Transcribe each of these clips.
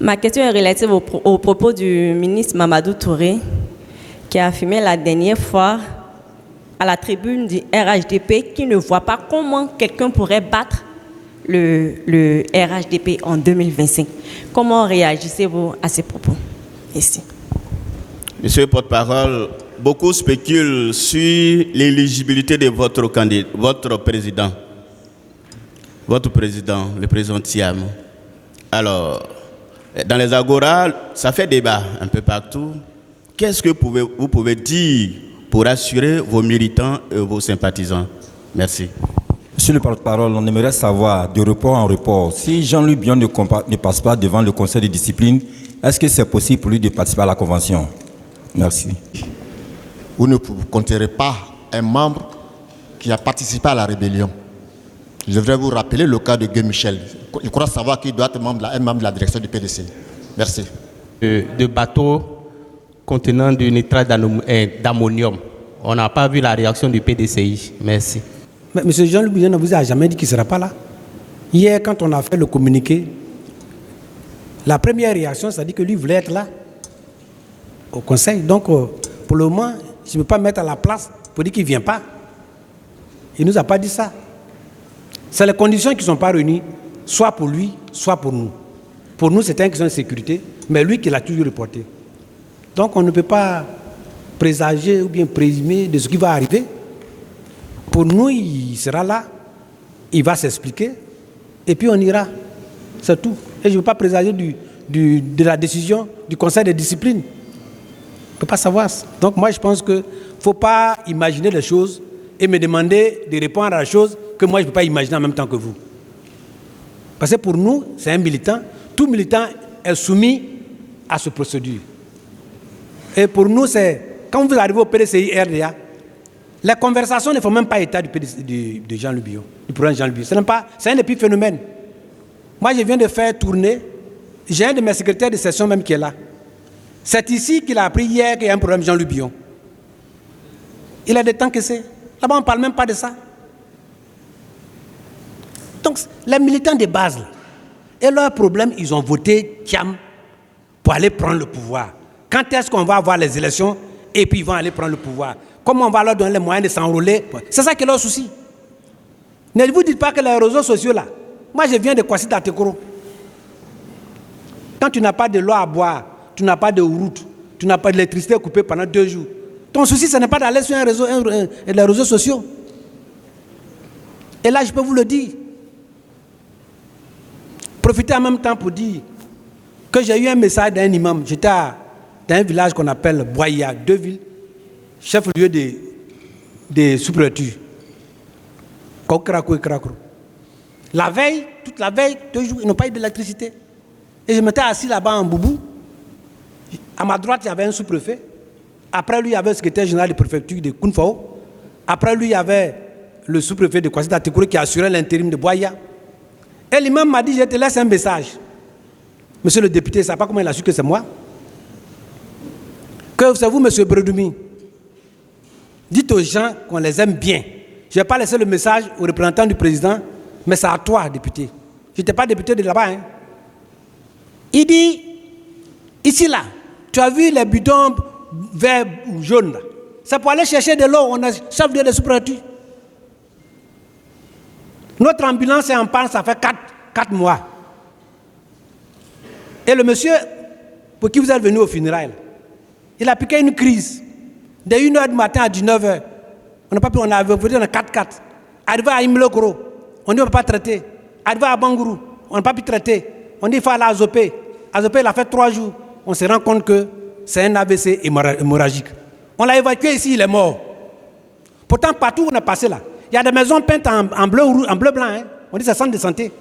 Ma question est relative au propos du ministre Mamadou Touré, qui a affirmé la dernière fois à la tribune du RHDP qu'il ne voit pas comment quelqu'un pourrait battre le RHDP en 2025. Comment réagissez-vous à ces propos? Merci. Monsieur le porte-parole, beaucoup spéculent sur l'éligibilité de votre candidat, votre président, le président Thiam. Alors, dans les agoras, ça fait débat un peu partout. Qu'est-ce que vous pouvez dire pour assurer vos militants et vos sympathisants? Merci. Monsieur le porte-parole, on aimerait savoir, de report en report, si Jean-Louis Billon ne passe pas devant le conseil de discipline, est-ce que c'est possible pour lui de participer à la convention? Merci. Vous ne compterez pas un membre qui a participé à la rébellion. Je devrais vous rappeler le cas de Guy Michel. Je crois savoir qu'il doit être un membre de la direction du PDC. Merci. De bateaux contenant du nitrate d'ammonium. On n'a pas vu la réaction du PDCI. Merci. Mais M. Jean-Louis Billon ne vous a jamais dit qu'il ne sera pas là. Hier, quand on a fait le communiqué, la première réaction, ça dit que lui voulait être là, au conseil. Donc, pour le moment, je ne peux pas mettre à la place pour dire qu'il ne vient pas. Il ne nous a pas dit ça. C'est les conditions qui ne sont pas réunies, soit pour lui, soit pour nous. Pour nous, c'était une question de sécurité, mais lui qui l'a toujours reporté. Donc, on ne peut pas présager ou bien présumer de ce qui va arriver. Pour nous, il sera là, il va s'expliquer, et puis on ira. C'est tout. Et je ne veux pas présager de la décision du conseil de discipline. On ne peut pas savoir. Donc moi, je pense qu'il ne faut pas imaginer les choses et me demander de répondre à la chose que moi, je ne peux pas imaginer en même temps que vous. Parce que pour nous, c'est un militant. Tout militant est soumis à cette procédure. Et pour nous, c'est quand vous arrivez au PDCI RDA, les conversations ne font même pas état de Jean-Louis Billon, du programme Jean-Louis Billon. C'est un épiphénomène. Moi, je viens de faire tourner, j'ai un de mes secrétaires de session même qui est là. C'est ici qu'il a appris hier qu'il y a un problème Jean-Louis Billon. Il a des temps que c'est. Là-bas, on ne parle même pas de ça. Donc, les militants de base, là, et leur problème, ils ont voté Thiam pour aller prendre le pouvoir. Quand est-ce qu'on va avoir les élections et puis ils vont aller prendre le pouvoir? Comment on va leur donner les moyens de s'enrôler? C'est ça qui est leur souci. Ne vous dites pas que les réseaux sociaux, là, moi je viens de Kwasi Tatekoro. Quand tu n'as pas de l'eau à boire, tu n'as pas de route, tu n'as pas d'électricité coupée pendant 2 jours, ton souci, ce n'est pas d'aller sur les réseaux sociaux. Et là, je peux vous le dire. Profitez en même temps pour dire que j'ai eu un message d'un imam. J'étais dans un village qu'on appelle Boya, 2 villes, chef-lieu des sous-préfectures. Kokrakou et Krakou. La veille, toute la veille, 2 jours, ils n'ont pas eu d'électricité. Et je m'étais assis là-bas en boubou. À ma droite, il y avait un sous-préfet. Après lui, il y avait le secrétaire général de préfecture de Kounfao. Après lui, il y avait le sous-préfet de Kwasi Tatekoro qui assurait l'intérim de Boya. Et l'imam m'a dit, je te laisse un message. Monsieur le député, ça ne sait pas comment il a su que c'est moi. Que c'est vous, monsieur Bredoumi. Dites aux gens qu'on les aime bien. Je ne vais pas laisser le message au représentant du président, mais c'est à toi, député. Je n'étais pas député de là-bas. Hein. Il dit, ici là, tu as vu les bidons verts ou jaunes là. C'est pour aller chercher de l'eau, on a chef de sous-préfecture. Notre ambulance est en panne, ça fait 4 mois. Et le monsieur, pour qui vous êtes venu au funérailles, il a piqué une crise. De 1h du matin à 19h. On n'a pas pu, on a voté dans 4-4. Arrivé à Imlokoro, on dit on ne peut pas traiter. Arrivé à Bangourou, on n'a pas pu traiter. On dit il faut aller à Azopé. Azopé, il a fait 3 jours. On se rend compte que c'est un AVC hémorragique. On l'a évacué ici, il est mort. Pourtant, partout où on est passé là, il y a des maisons peintes en bleu-blanc. Hein. On dit c'est centre de santé.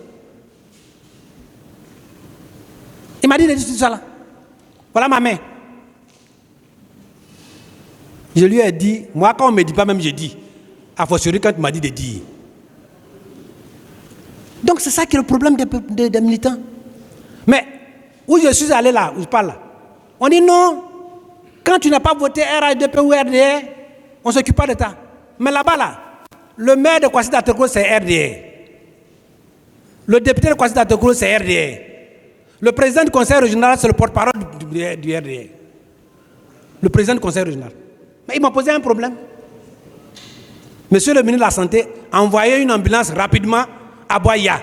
Il m'a dit de dire tout ça là. Voilà ma main. Je lui ai dit, moi quand on ne me dit pas même, je dis. A fortiori quand il m'a dit de dire. Donc c'est ça qui est le problème des militants. Mais où je suis allé là, où je parle là, on dit non, quand tu n'as pas voté RHDP ou RDR, on ne s'occupe pas de ça. Mais là-bas là, le maire de Kwasi Tatekoro c'est RDR. Le député de Kwasi Tatekoro c'est RDR. Le président du conseil régional, c'est le porte-parole du RDR. Le président du conseil régional. Mais il m'a posé un problème. Monsieur le ministre de la Santé a envoyé une ambulance rapidement à Boya.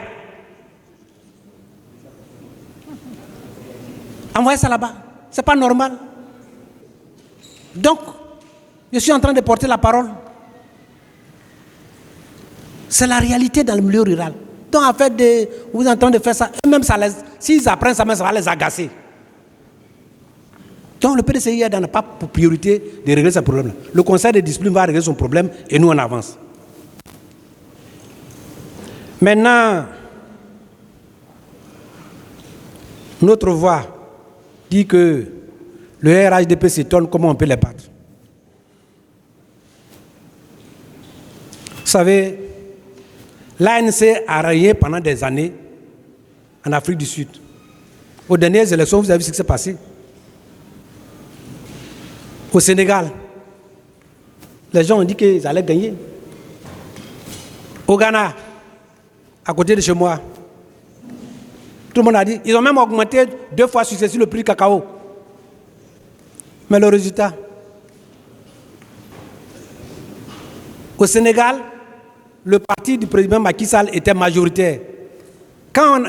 Envoyez ça là-bas. C'est pas normal. Donc, je suis en train de porter la parole. C'est la réalité dans le milieu rural. Donc, en fait, vous êtes en train de faire ça. Même s'ils apprennent ça, même ça va les agacer. Donc, le PDCI n'a pas pour priorité de régler ce problème-là. Le conseil de discipline va régler son problème et nous, on avance. Maintenant, notre voix dit que le RHDP s'étonne comment on peut les battre. Vous savez, l'ANC a rayé pendant des années en Afrique du Sud. Aux dernières élections, vous avez vu ce qui s'est passé. Au Sénégal, les gens ont dit qu'ils allaient gagner. Au Ghana, à côté de chez moi, tout le monde a dit, ils ont même augmenté 2 fois successivement le prix du cacao. Mais le résultat, au Sénégal, le parti du président Macky Sall était majoritaire. Quand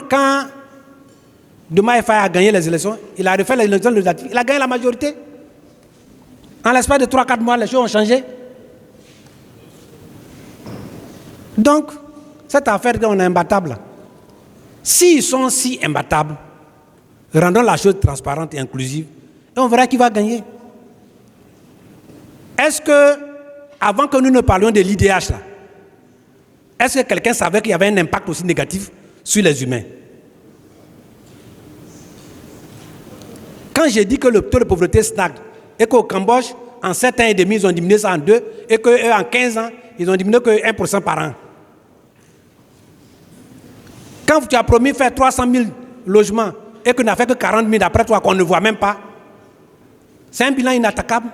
Diomaye Faye a gagné les élections, il a refait les élections législatives, il a gagné la majorité. En l'espace de 3-4 mois, les choses ont changé. Donc, cette affaire qu'on est imbattable, s'ils sont si imbattables, rendons la chose transparente et inclusive, et on verra qui va gagner. Est-ce que, avant que nous ne parlions de l'IDH, là, est-ce que quelqu'un savait qu'il y avait un impact aussi négatif sur les humains? Quand j'ai dit que le taux de pauvreté stagne et qu'au Cambodge, en 7 ans et demi, ils ont diminué ça en 2, et qu'en 15 ans, ils ont diminué que 1% par an. Quand tu as promis de faire 300 000 logements et qu'on n'a fait que 40 000 d'après toi, qu'on ne voit même pas, c'est un bilan inattaquable.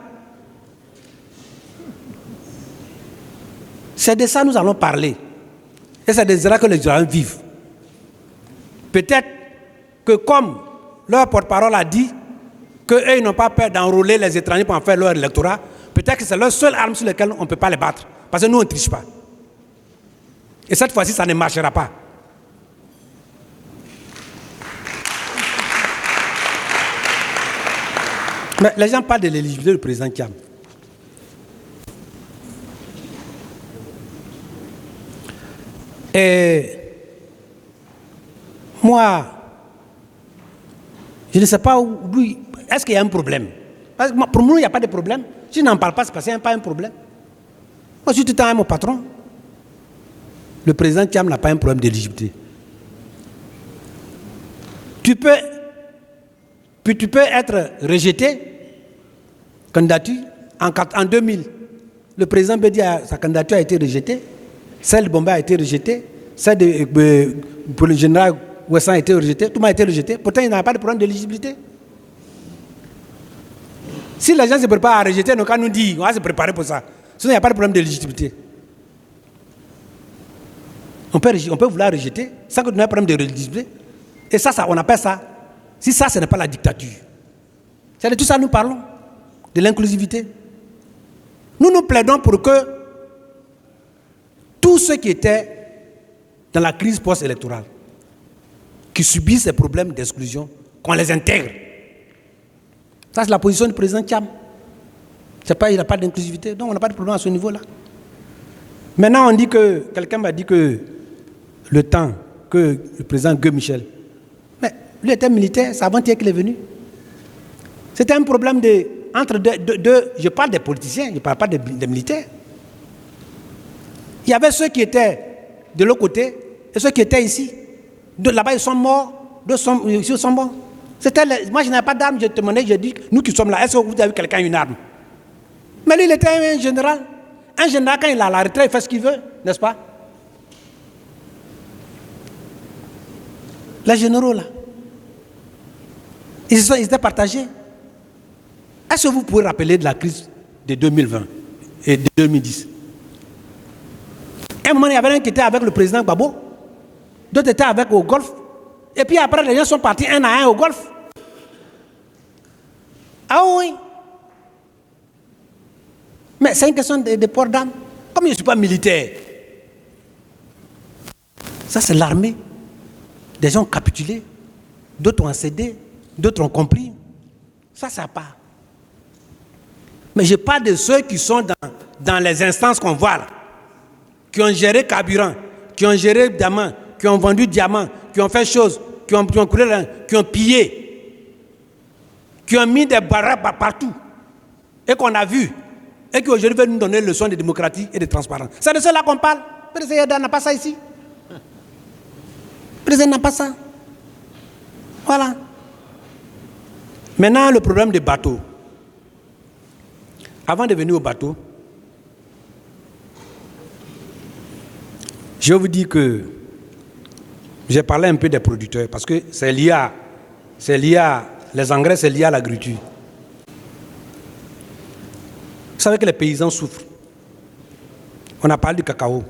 C'est de ça que nous allons parler. Et c'est de ça que les gens vivent. Peut-être que comme leur porte-parole a dit qu'eux, ils n'ont pas peur d'enrôler les étrangers pour en faire leur électorat, peut-être que c'est leur seule arme sur laquelle on ne peut pas les battre. Parce que nous, on ne triche pas. Et cette fois-ci, ça ne marchera pas. Mais les gens parlent de l'éligibilité du président Thiam. Et moi, je ne sais pas où, est-ce qu'il y a un problème? Parce que pour nous, il n'y a pas de problème. Si je n'en parle pas, c'est parce qu'il n'y a pas un problème. Moi, je suis tout le temps mon patron. Le président Thiam n'a pas un problème d'éligibilité. Tu peux être rejeté, candidature, en 2000. Le président Bédi, sa candidature a été rejetée. Celle de Bombay a été rejetée. Celle pour le général Ouessan a été rejetée. Tout le monde a été rejeté. Pourtant, il n'y a pas de problème d'éligibilité. Si les gens se préparent à rejeter, donc on nous dit, on va se préparer pour ça. Sinon, il n'y a pas de problème d'éligibilité. On peut vouloir rejeter sans que nous ayons un problème d'éligibilité. Et ça, on appelle ça. Si ça, ce n'est pas la dictature. C'est de tout ça que nous parlons. De l'inclusivité. Nous plaidons pour que tous ceux qui étaient dans la crise post-électorale, qui subissent ces problèmes d'exclusion, qu'on les intègre. Ça, c'est la position du président Thiam. Il n'a pas d'inclusivité, donc on n'a pas de problème à ce niveau-là. Maintenant, on dit que, quelqu'un m'a dit que le temps que le président Gueux Michel, mais lui était militaire, c'est avant-hier qu'il est venu. C'était un problème entre deux, je parle des politiciens, je ne parle pas des militaires. Il y avait ceux qui étaient de l'autre côté et ceux qui étaient ici. Là-bas, ils sont morts, ici, ils sont morts. Moi, je n'avais pas d'arme, je demandais, je dis, nous qui sommes là, est-ce que vous avez quelqu'un une arme? Mais lui, il était un général. Un général, quand il a la retraite, il fait ce qu'il veut, n'est-ce pas? Les généraux, là, ils étaient partagés. Est-ce que vous pouvez rappeler de la crise de 2020 et de 2010? À un moment, il y avait un qui était avec le président Gbagbo, d'autres étaient avec au Golfe. Et puis après, les gens sont partis un à un au golf. Ah oui. Mais c'est une question de port d'âme. Comme je ne suis pas militaire, ça c'est l'armée. Des gens ont capitulé, d'autres ont cédé, d'autres ont compris. Ça part. Mais je parle de ceux qui sont dans les instances qu'on voit là, qui ont géré carburant, qui ont géré diamants, qui ont vendu diamants, qui ont fait choses, qui ont pillé, qui ont mis des barrages partout, et qu'on a vu, et qui aujourd'hui veulent nous donner une leçon de démocratie et de transparence. C'est de cela qu'on parle. Le président n'a pas ça ici. Le président n'a pas ça. Voilà. Maintenant, le problème des bateaux. Avant de venir au bateau, je vais vous dire que j'ai parlé un peu des producteurs parce que c'est lié à les engrais, c'est lié à l'agriculture. Vous savez que les paysans souffrent. On a parlé du cacao.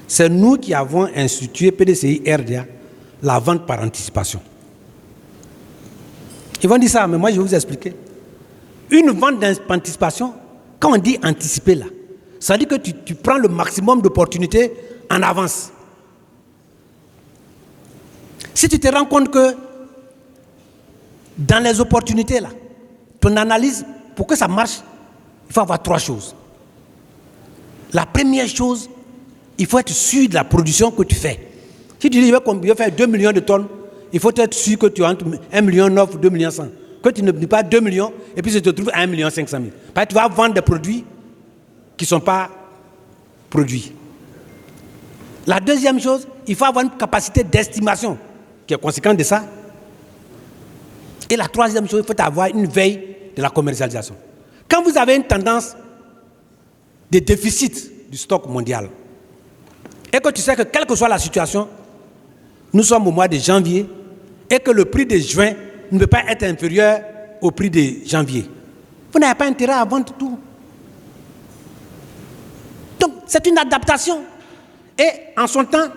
C'est nous qui avons institué PDCI RDA, la vente par anticipation. Ils vont dire ça, mais moi je vais vous expliquer. Une vente d'anticipation, quand on dit anticiper là, ça veut dire que tu prends le maximum d'opportunités en avance. Si tu te rends compte que dans les opportunités là, ton analyse, pour que ça marche, il faut avoir 3 choses. La première chose, il faut être sûr de la production que tu fais. Si tu dis je vais faire 2 millions de tonnes, il faut être sûr que tu as 1,9 million ou 2,1 millions. Que tu ne dis pas 2 millions et puis tu te trouves à 1,5 million. Parce que tu vas vendre des produits qui ne sont pas produits. La deuxième chose, il faut avoir une capacité d'estimation qui est conséquente de ça. Et la troisième chose, il faut avoir une veille de la commercialisation. Quand vous avez une tendance de déficit du stock mondial et que tu sais que quelle que soit la situation, nous sommes au mois de janvier et que le prix de juin ne peut pas être inférieur au prix de janvier, vous n'avez pas intérêt à vendre tout. Donc, c'est une adaptation. Et en son temps,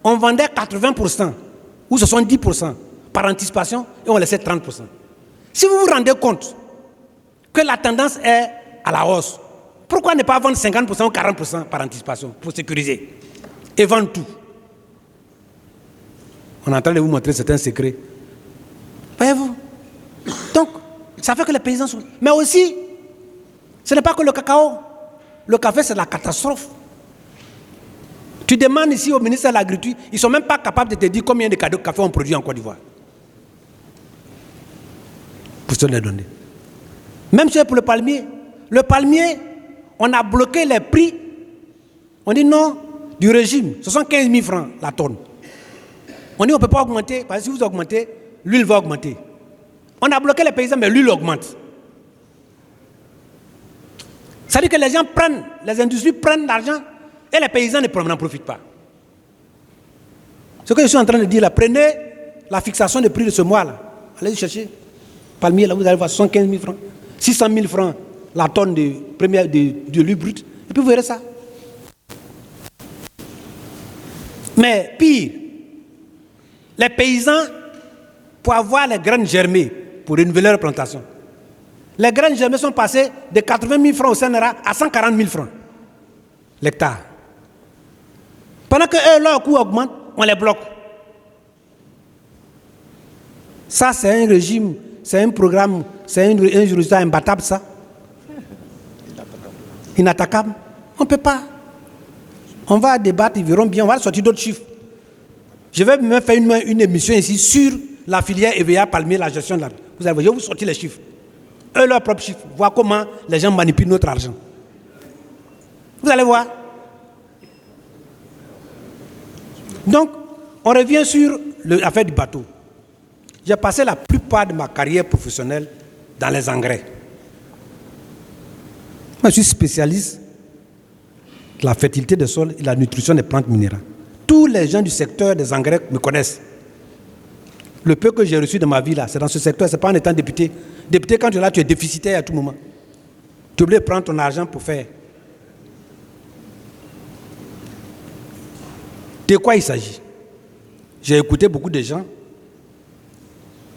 on vendait 80% ou 70% par anticipation et on laissait 30%. Si vous vous rendez compte que la tendance est à la hausse, pourquoi ne pas vendre 50% ou 40% par anticipation pour sécuriser et vendre tout? On est en train de vous montrer certains secrets. Voyez-vous? Donc, ça fait que les paysans sont... Mais aussi, ce n'est pas que le cacao. Le café, c'est la catastrophe. Tu demandes ici au ministère de l'Agriculture, ils ne sont même pas capables de te dire combien de café on produit en Côte d'Ivoire. Pour se les donner. Même chose pour le palmier. Le palmier, on a bloqué les prix. On dit non, du régime, ce sont 15 000 francs la tonne. On dit on ne peut pas augmenter, parce que si vous augmentez, l'huile va augmenter. On a bloqué les paysans, mais l'huile augmente. Ça veut dire que les gens prennent, les industries prennent l'argent et les paysans n'en profitent pas. Ce que je suis en train de dire là, prenez la fixation des prix de ce mois-là. Allez chercher. Palmier, là, vous allez voir 75 000 francs. 600 000 francs la tonne de l'huile brute. Et puis vous verrez ça. Mais pire, les paysans, pour avoir les graines germées, pour renouveler leur plantation, les graines germées sont passées de 80 000 francs au CNRA à 140 000 francs l'hectare. Pendant que eux, leur coût augmente, on les bloque. Ça, c'est un régime, c'est un programme, c'est un résultat imbattable, ça. Inattaquable. On ne peut pas. On va débattre, ils verront bien, on va sortir d'autres chiffres. Je vais même faire une émission ici sur la filière EVA palmier, la gestion de la... Vous allez voir, je vais vous sortir les chiffres. Eux, leurs propres chiffres. Voir comment les gens manipulent notre argent. Vous allez voir. Donc, on revient sur l'affaire du bateau. J'ai passé la plupart de ma carrière professionnelle dans les engrais. Moi, je suis spécialiste de la fertilité des sols et de la nutrition des plantes minérales. Tous les gens du secteur des engrais me connaissent. Le peu que j'ai reçu de ma vie, là, c'est dans ce secteur, ce n'est pas en étant député. Député, quand tu es là, tu es déficitaire à tout moment. Tu es obligé de prendre ton argent pour faire. De quoi il s'agit? j'ai écouté beaucoup de gens.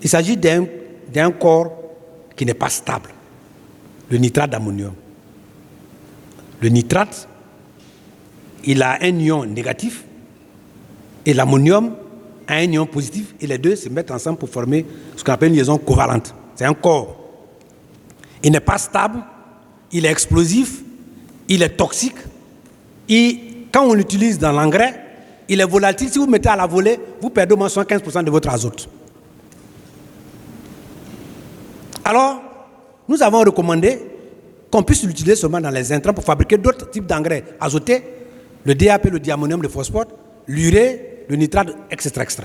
Il s'agit d'un corps qui n'est pas stable, le nitrate d'ammonium. Le nitrate, il a un ion négatif et l'ammonium a un ion positif et les deux se mettent ensemble pour former ce qu'on appelle une liaison covalente. C'est un corps. Il n'est pas stable, il est explosif, il est toxique et quand on l'utilise dans l'engrais, il est volatile. Si vous mettez à la volée, vous perdez au moins 75% de votre azote. Alors, nous avons recommandé qu'on puisse l'utiliser seulement dans les intrants pour fabriquer d'autres types d'engrais azotés, le DAP, le diammonium, le phosphore, l'urée, le nitrate, etc., etc.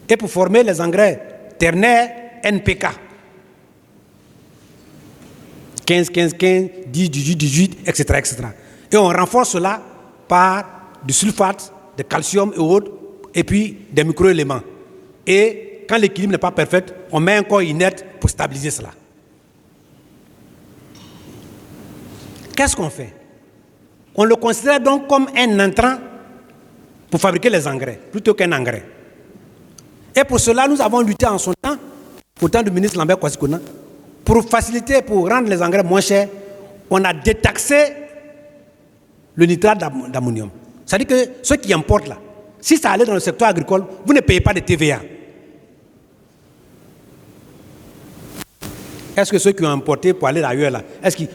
Et pour former les engrais ternaires NPK. 15, 15, 15, 10, 18, 18, etc., etc. Et on renforce cela par du sulfate, de calcium et autres, et puis des microéléments. Et quand l'équilibre n'est pas parfait, on met un corps inerte pour stabiliser cela. Qu'est-ce qu'on fait? On le considère donc comme un intrant pour fabriquer les engrais, plutôt qu'un engrais. Et pour cela, nous avons lutté en son temps, au temps du ministre Lambert Kwasi Kona, pour faciliter, pour rendre les engrais moins chers, on a détaxé le nitrate d'ammonium. C'est-à-dire que ceux qui importent là, si ça allait dans le secteur agricole, vous ne payez pas de TVA. Est-ce que ceux qui ont importé pour aller ailleurs là,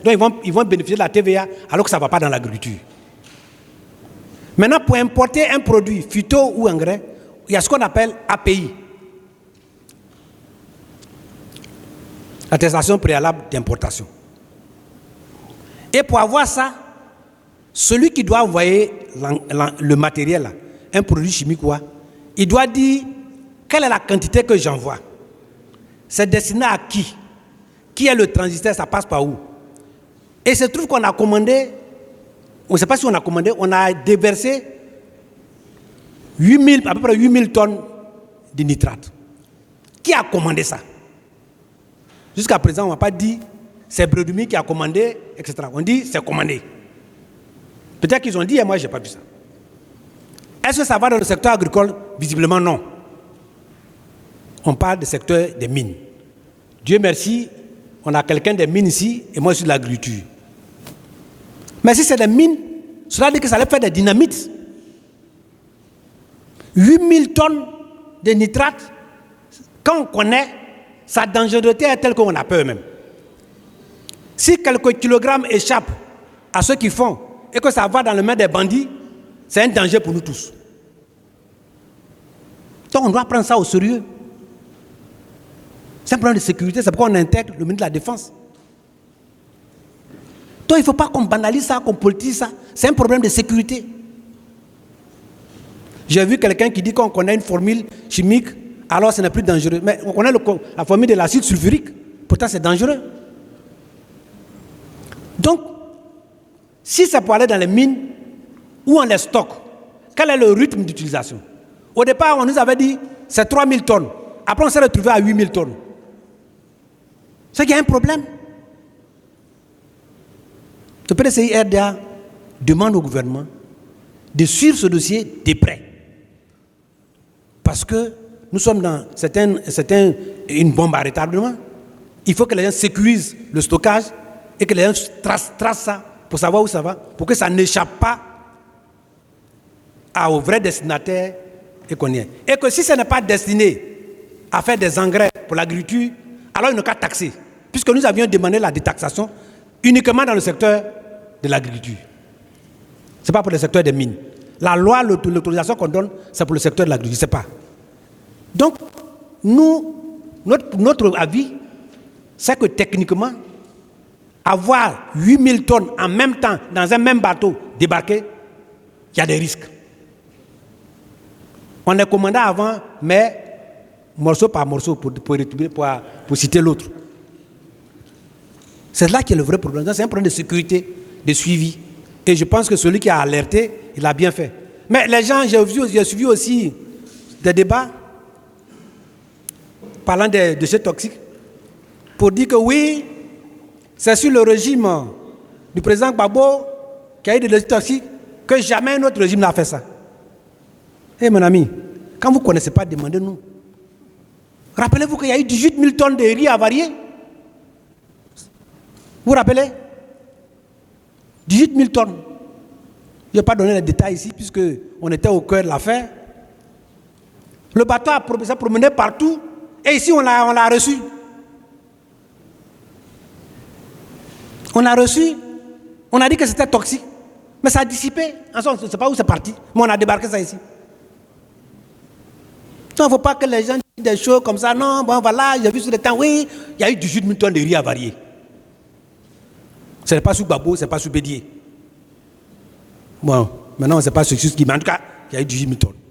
donc ils vont bénéficier de la TVA alors que ça ne va pas dans l'agriculture? Maintenant, pour importer un produit phyto ou engrais, il y a ce qu'on appelle API. Attestation préalable d'importation. Et pour avoir ça, celui qui doit envoyer le matériel, là, un produit chimique, il doit dire quelle est la quantité que j'envoie. C'est destiné à qui? Qui est le transitaire? Ça passe par où? Et il se trouve qu'on a commandé, on ne sait pas si on a commandé, on a déversé à peu près 8000 tonnes de nitrate. Qui a commandé ça? Jusqu'à présent, on n'a pas dit c'est Bredumi qui a commandé, etc. On dit c'est commandé. Peut-être qu'ils ont dit et moi je n'ai pas vu ça. Est-ce que ça va dans le secteur agricole? Visiblement non. On parle du secteur des mines. Dieu merci, on a quelqu'un des mines ici et moi je suis de l'agriculture. Mais si c'est des mines, cela dit que ça allait faire des dynamites. 8000 tonnes de nitrate, quand on connaît, sa dangerosité est telle qu'on a peur même. Si quelques kilogrammes échappent à ceux qui font et que ça va dans les mains des bandits, c'est un danger pour nous tous. Donc on doit prendre ça au sérieux. C'est un problème de sécurité, c'est pourquoi on intègre le ministre de la Défense. Donc il ne faut pas qu'on banalise ça, qu'on politise ça. C'est un problème de sécurité. J'ai vu quelqu'un qui dit qu'on connaît une formule chimique, alors ce n'est plus dangereux. Mais on connaît la formule de l'acide sulfurique, pourtant c'est dangereux. Donc, si c'est pour aller dans les mines, où on les stocke, quel est le rythme d'utilisation? Au départ, on nous avait dit c'est 3000 tonnes. Après, on s'est retrouvé à 8000 tonnes. C'est qu'il y a un problème. Le PDCI RDA demande au gouvernement de suivre ce dossier de près. Parce que nous sommes dans une bombe à retardement. Il faut que les gens sécurisent le stockage et que les gens tracent ça pour savoir où ça va, pour que ça n'échappe pas au vrai destinataire et qu'on y est. Et que si ce n'est pas destiné à faire des engrais pour l'agriculture, alors il n'y a qu'à taxer. Puisque nous avions demandé la détaxation uniquement dans le secteur de l'agriculture. Ce n'est pas pour le secteur des mines. La loi, l'autorisation qu'on donne, c'est pour le secteur de l'agriculture, je ne sais pas. Donc, notre avis, c'est que techniquement, avoir 8000 tonnes en même temps dans un même bateau débarqué, il y a des risques. On est commandé avant, mais morceau par morceau pour citer l'autre. C'est là qu'il y a le vrai problème. C'est un problème de sécurité, de suivi. Et je pense que celui qui a alerté, il a bien fait. Mais les gens, j'ai suivi aussi des débats parlant des déchets toxiques pour dire que oui, c'est sur le régime du président Gbagbo qui a eu des déchets toxiques que jamais un autre régime n'a fait ça. Eh mon ami, Quand vous ne connaissez pas, demandez-nous. Rappelez-vous qu'il y a eu 18 000 tonnes de riz avariés. Vous vous rappelez? 18 000 tonnes. Je ne vais pas donner les détails ici, puisqu'on était au cœur de l'affaire. Le bateau s'est promené partout, et ici on l'a reçu. On a reçu, on a dit que c'était toxique, mais ça a dissipé. On ne sait pas où c'est parti, mais on a débarqué ça ici. Il ne faut pas que les gens disent des choses comme ça. Non, bon voilà, j'ai vu sur le temps, oui, il y a eu 18 000 tonnes de riz avariés. Ce n'est pas sous Babo, ce n'est pas sous Bédier. Bon, maintenant on ne sait pas ce qui, mais en tout cas, il y a eu 18 000 tonnes.